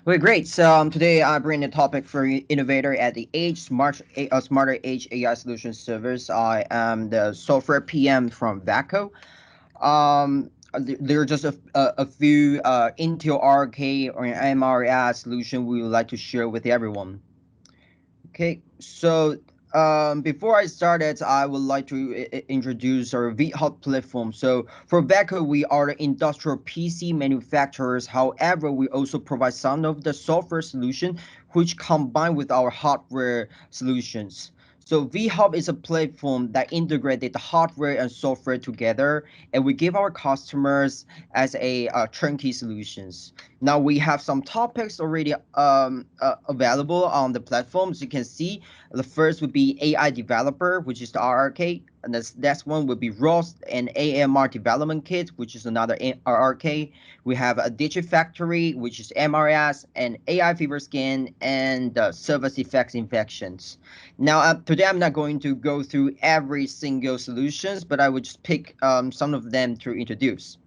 Well, great. So today I bring the topic for Innovator at the Age Smarter Age AI Solution Service. I am the software PM from VACO. There are just a few Intel RK or MRI solution we would like to share with everyone. Okay, so before I started, I would like to introduce our VHUB platform. So for Becker, we are the industrial PC manufacturers. However, we also provide some of the software solution which combine with our hardware solutions. So VHUB is a platform that integrated the hardware and software together, and we give our customers as a turnkey solutions. Now we have some topics already available on the platforms. You can see the first would be AI developer, which is the RRK, and the next one would be ROS and AMR development kit, which is another RRK. We have a Digifactory, which is MRS, and AI fever scan, and service effects infections. Now today I'm not going to go through every single solutions, but I would just pick some of them to introduce.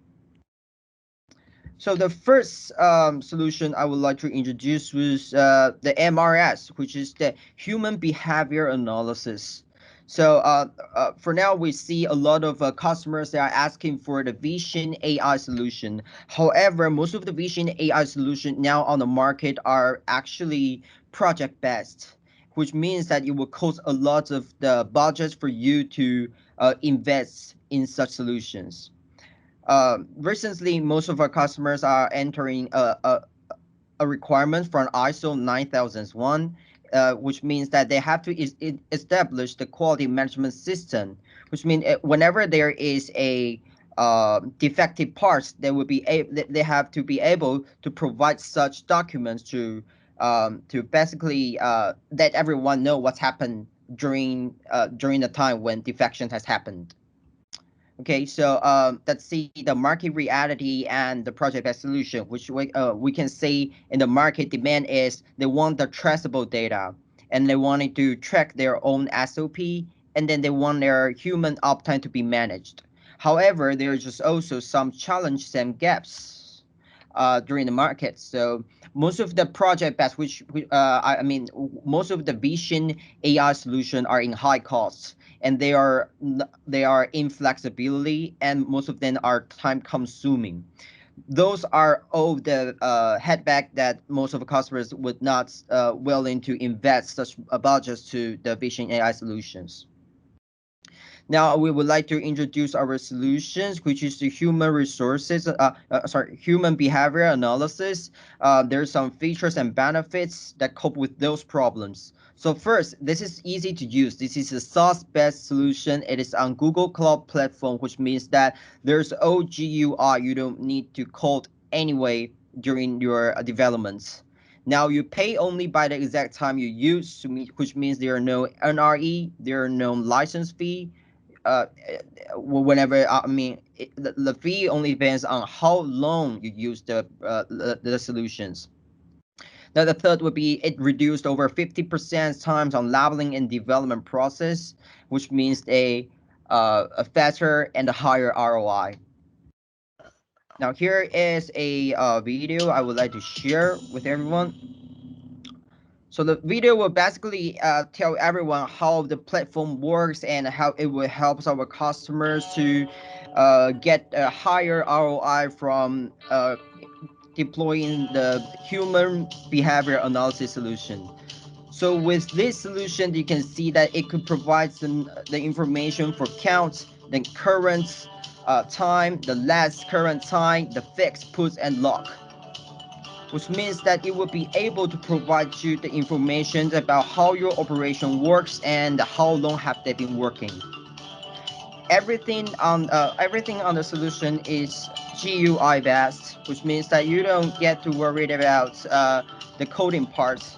So the first solution I would like to introduce was the MRS, which is the human behavior analysis. So for now, we see a lot of customers that are asking for the Vision AI solution. However, most of the Vision AI solution now on the market are actually project based, which means that it will cost a lot of the budget for you to invest in such solutions. Recently, most of our customers are entering a requirement from ISO 9001, which means that they have to establish the quality management system, which means whenever there is a defective parts, they have to be able to provide such documents to basically let everyone know what's happened during the time when defection has happened. Okay, so let's see the market reality and the project-based solution, which we can see in the market demand is they want the traceable data, and they wanted to track their own SOP, and then they want their human uptime to be managed. However, there's just also some challenges and gaps during the market. So most of the project-based, I mean, most of the Vision AI solution are in high costs, and they are inflexibility, and most of them are time consuming. Those are all the headback that most of the customers would not willing to invest such budgets to the Vision AI solutions. Now we would like to introduce our solutions, which is the human behavior analysis. There's some features and benefits that cope with those problems. So first, this is easy to use. This is a SaaS-based solution. It is on Google Cloud Platform, which means that there's OGUI. You don't need to code anyway during your developments. Now you pay only by the exact time you use, which means there are no NRE, there are no license fee, whenever I mean the fee only depends on how long you use the solutions. Now the third would be it reduced over 50% times on labeling and development process, which means a faster and a higher ROI. Now here is a video I would like to share with everyone. So the video will basically tell everyone how the platform works and how it will help our customers to get a higher ROI from deploying the human behavior analysis solution. So with this solution, you can see that it could provide the information for counts, the current time, the last current time, the fix, puts, and lock, which means that it will be able to provide you the information about how your operation works and how long have they been working. Everything on the solution is GUI based, which means that you don't get to worry about the coding parts.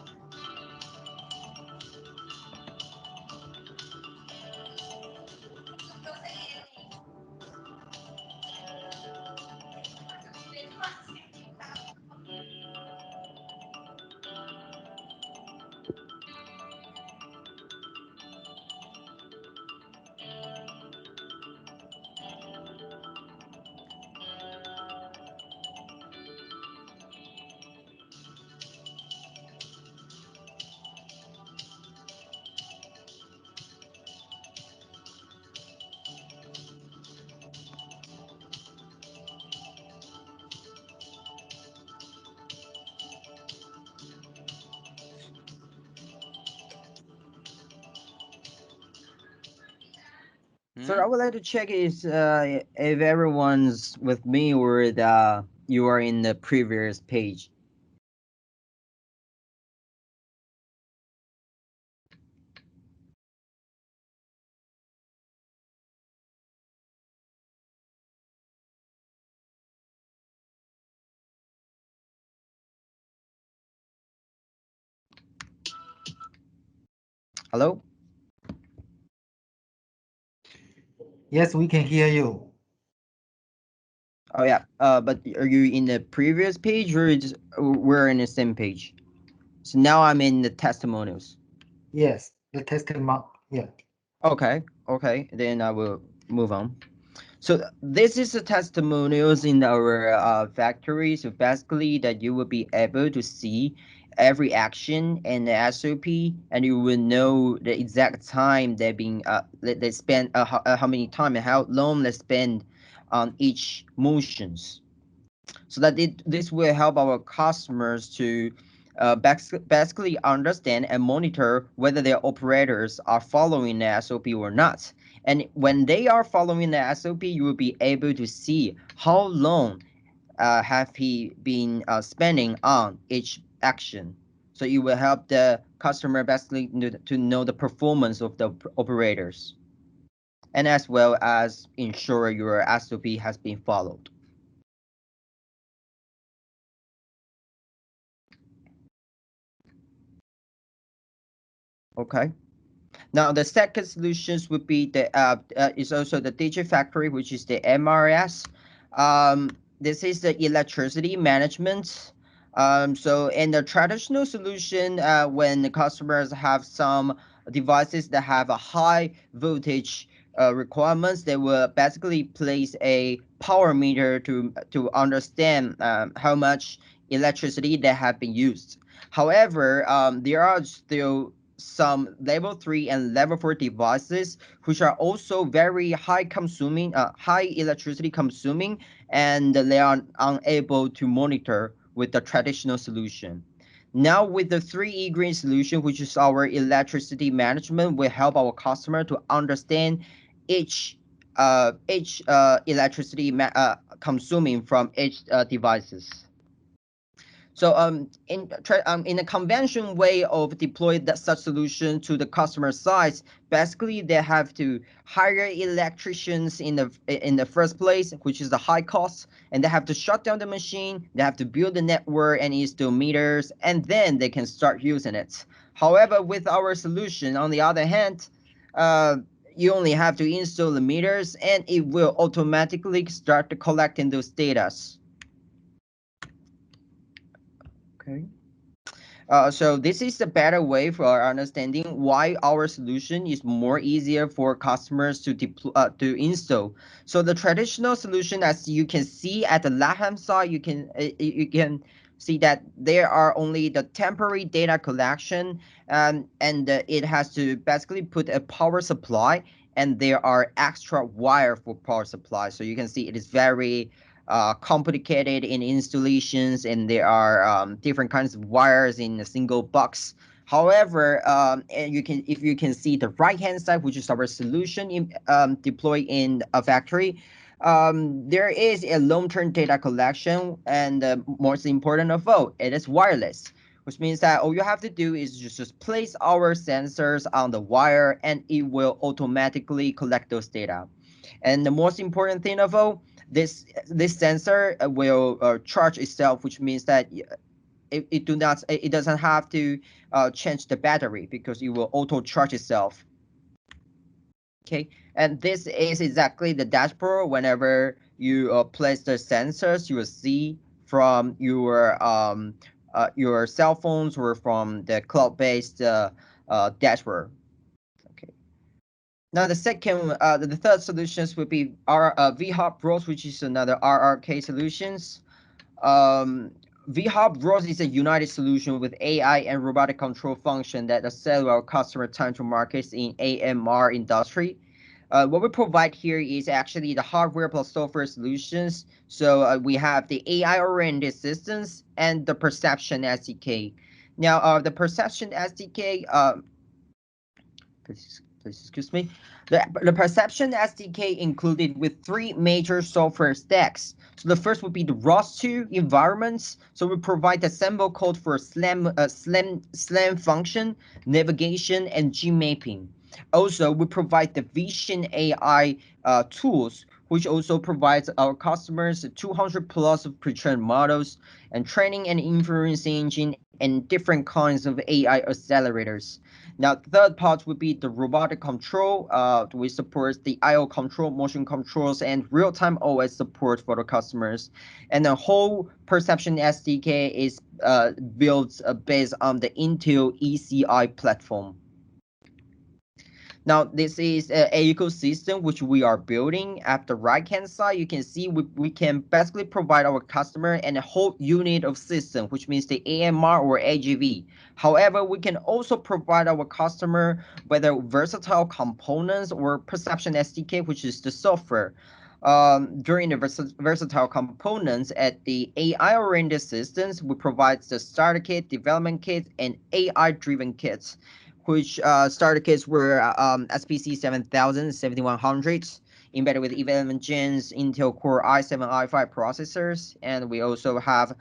So I would like to check is if everyone's with me or you are in the previous page. Hello? Yes, we can hear you. Oh yeah. But are you in the previous page or just we're in the same page? So now I'm in the testimonials. Yes, the testimony. Yeah. Okay. Okay. Then I will move on. So this is the testimonials in our factory. So basically, that you will be able to see every action in the SOP, and you will know the exact time they spend how many time and how long they spend on each motions. So that this will help our customers to basically understand and monitor whether their operators are following the SOP or not. And when they are following the SOP, you will be able to see how long have he been spending on each action. So it will help the customer basically to know the performance of the operators, and as well as ensure your SOP has been followed. Okay. Now, the second solutions would be the is also the Digifactory, which is the MRS. This is the electricity management. So in the traditional solution, when the customers have some devices that have a high voltage requirements, they will basically place a power meter to understand how much electricity they have been used. However, there are still some level 3 and level 4 devices which are also very high electricity consuming, and they are unable to monitor with the traditional solution. Now with the 3E green solution, which is our electricity management, will help our customer to understand each electricity consuming from each devices. So in a conventional way of deploy that such solution to the customer sites, basically they have to hire electricians in the first place, which is the high cost, and they have to shut down the machine, they have to build the network and install meters, and then they can start using it. However, with our solution, on the other hand, uh, you only have to install the meters, and it will automatically start collecting those data. Okay. So this is a better way for our understanding why our solution is more easier for customers to deploy to install. So the traditional solution, as you can see at the left hand side, you can see that there are only the temporary data collection, and it has to basically put a power supply, and there are extra wire for power supply. So you can see it is very complicated in installations, and there are different kinds of wires in a single box. However, and if you can see the right hand side, which is our solution deployed in a factory, there is a long-term data collection, and most important of all, it is wireless, which means that all you have to do is just place our sensors on the wire, and it will automatically collect those data. And the most important thing of all, this sensor will charge itself, which means that it doesn't have to change the battery because it will auto charge itself. Okay, and this is exactly the dashboard. Whenever you place the sensors, you will see from your cell phones or from the cloud-based dashboard. Okay. Now the third solutions would be our VHUBROS, which is another RRK solutions. Um, VHUBROS is a united solution with AI and robotic control function that accelerate our customer time to markets in AMR industry. What we provide here is actually the hardware plus software solutions. So we have the AI-oriented systems and the perception SDK. Now, the perception SDK, please excuse me. The perception SDK included with three major software stacks. So the first would be the ROS2 environments. So we provide the symbol code for SLAM function, navigation, and G mapping. Also, we provide the Vision AI tools, which also provides our customers 200 plus of pre-trained models and training and inference engine and different kinds of AI accelerators. Now, the third part would be the robotic control. We support the IO control, motion controls, and real-time OS support for the customers. And the whole perception SDK is built based on the Intel ECI platform. Now, this is an ecosystem which we are building. At the right-hand side, you can see we can basically provide our customer and a whole unit of system, which means the AMR or AGV. However, we can also provide our customer whether versatile components or perception SDK, which is the software. During the versatile components at the AI-oriented systems, we provide the starter kit, development kit, and AI-driven kits, which starter kits were SPC 7000, 7100s, embedded with 11 gens Intel Core i7, i5 processors. And we also have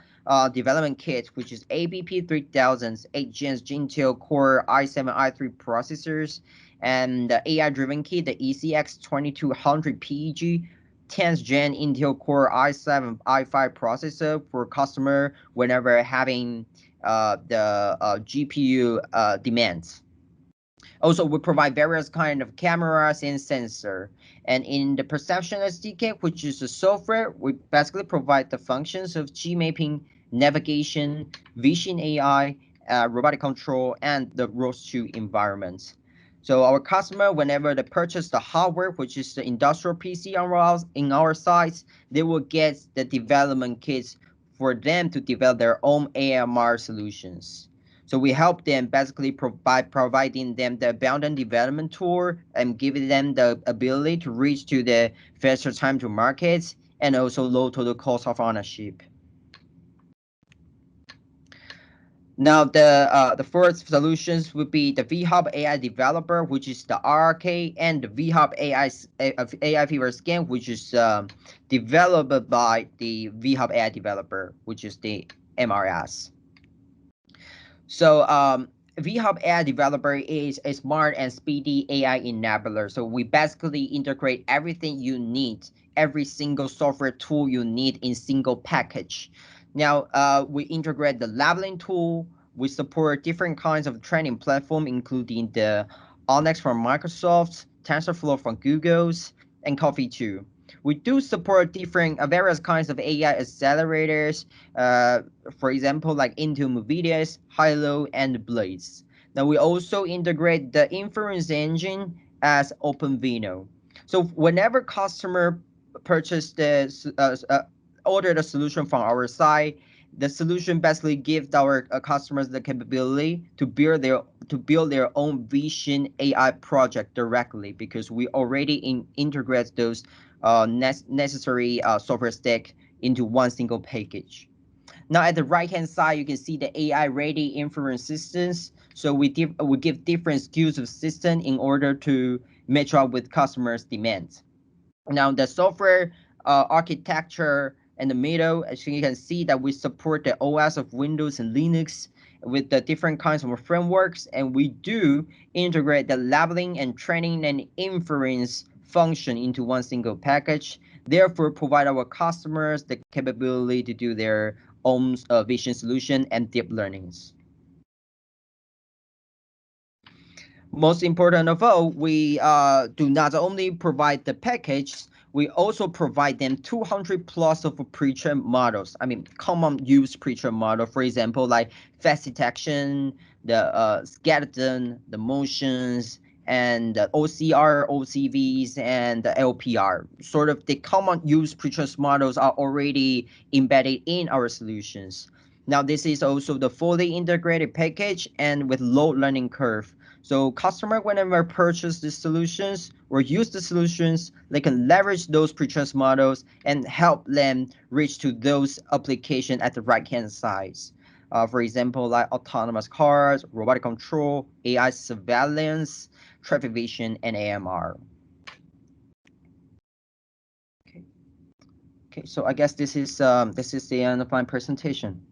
development kit, which is ABP 3000, 8 gens Intel Core i7, i3 processors. And the AI-driven kit, the ECX 2200 PEG, 10th gen Intel Core i7, i5 processor for customer whenever having the GPU demands. Also, we provide various kind of cameras and sensor. And in the perception SDK, which is the software, we basically provide the functions of G mapping, navigation, vision AI, robotic control, and the ROS2 environments. So our customer, whenever they purchase the hardware, which is the industrial PC in our sites, they will get the development kits for them to develop their own AMR solutions. So we help them basically providing them the abundant development tool and giving them the ability to reach to the faster time to markets and also low total cost of ownership. Now the first solutions would be the VHUB AI Developer, which is the RRK, and the VHUB AI Fever Scan, which is developed by the VHUB AI Developer, which is the MRS. So VHUB AI Developer is a smart and speedy AI enabler. So we basically integrate everything you need, every single software tool you need in single package. Now we integrate the labeling tool. We support different kinds of training platform, including the Onyx from Microsoft, TensorFlow from Google's, and Coffee too. We do support different various kinds of AI accelerators, for example, like Intel Movidius, Hilo, and Blades. Now we also integrate the inference engine as OpenVINO. So whenever customer purchase order the solution from our side, the solution basically gives our customers the capability to build their own vision AI project directly, because we already integrate those necessary software stack into one single package. Now at the right hand side, you can see the AI ready inference systems. So we give different SKUs of system in order to match up with customers' demands. Now the software architecture in the middle, as you can see that we support the OS of Windows and Linux with the different kinds of frameworks, and we do integrate the labeling and training and inference function into one single package, therefore provide our customers the capability to do their own vision solution and deep learnings. Most important of all, we do not only provide the package, we also provide them 200 plus of pre-trained models. I mean, common use pre-trained model, for example, like face detection, the skeleton, the motions, and the OCR, OCVs, and the LPR. Sort of the common use pre-trained models are already embedded in our solutions. Now, this is also the fully integrated package and with low learning curve. So customer, whenever purchase the solutions or use the solutions, they can leverage those pre-trained models and help them reach to those applications at the right-hand side. For example, like autonomous cars, robotic control, AI surveillance. traffic vision, and AMR. Okay, so I guess this is the end of my presentation.